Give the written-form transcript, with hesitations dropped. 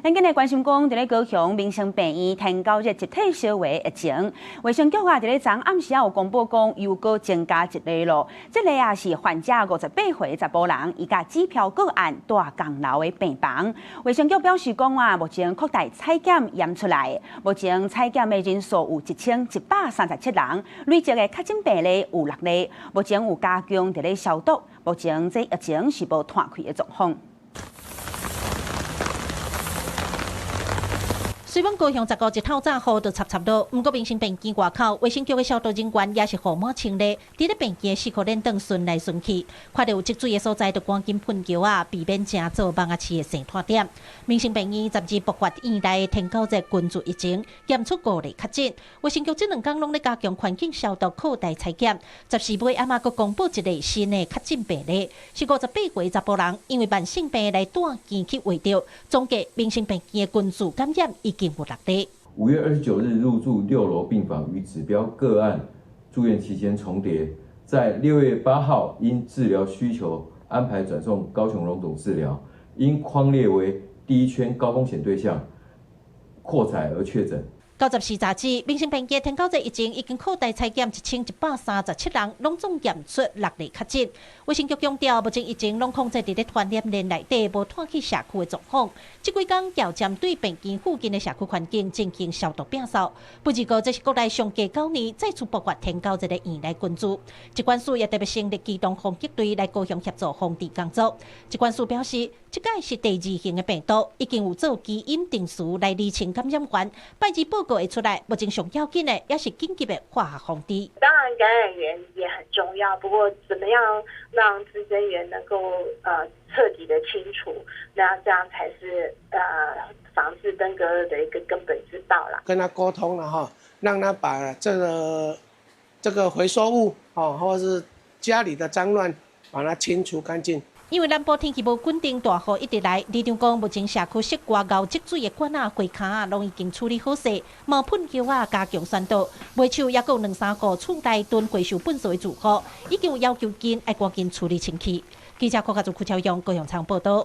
咱今日關心講，在咧高雄民生病院天狗日集體燒話疫情，衛生局在咧昨暗時有公布講，又閣增加一例咯。這個也是患者58歲查甫人，伊甲指標個案住共樓的病房。衛生局表示講目前擴大採檢驗出來，目前採檢的人數有1137人，累積的確診病例有6例，目前有加強在咧消毒，目前這疫情是無斷開的狀況。雖講高雄15日透早雨就插落，不過民生病院外口衛生局的消毒人員也是戶滿清理，佇咧病院4顆輪燈順來順去，看到有積水的所在就趕緊噴橋避免正做網仔市的生態點。民生病院10日爆發院內的天狗日群聚疫情，驗出5例確診。衛生局這2天攏咧加強環境消毒、擴大採檢。14尾暗仔閣公布一例新的確診病例，是58歲查甫人，因為慢性病來住院去圍着，總計民生病院的群聚感染已經有6例。5月29日入住6樓病房與指標個案住院期間重疊，在6月8號因治療需求安排轉送高雄榮總治療，因匡列為第1圈高風險對象，擴採而確診。94早起，民生病院天狗日疫情已經擴大採檢1137人，攏總驗出6例確診。衛生局強調，目前疫情攏控制佇咧傳染鏈內底，無拖去社區的狀況。這幾天調針對病院附近的社區環境進行消毒摒掃。不過，這是國內上計9年再次爆發天狗日的院內群聚。疾管署也特別成立機動防疫隊來高雄協助防治工作。疾管署表示，這個是第2型的病毒，已經有做基因定序來釐清感染源，拜日報告會出來。目前上要緊的也是緊急的化學防治。當然，感染源也很重要，不過怎麼樣讓滋生源能夠徹底的清除，那這樣才是防治登革熱的一個根本之道啦。跟他溝通了哈，讓他把這個回收物或者是家裡的髒亂，把它清除乾淨。因為南部天氣無穩定，大雨一直來，里長講目前社區涉外溝積水的管櫃卡攏已經處理好勢，毛噴橋加強宣導，賣手也有2-3個厝內囤回收糞掃的住戶，已經有要求緊，要趕緊處理清氣。記者柯家祖、邱超陽高雄場報道。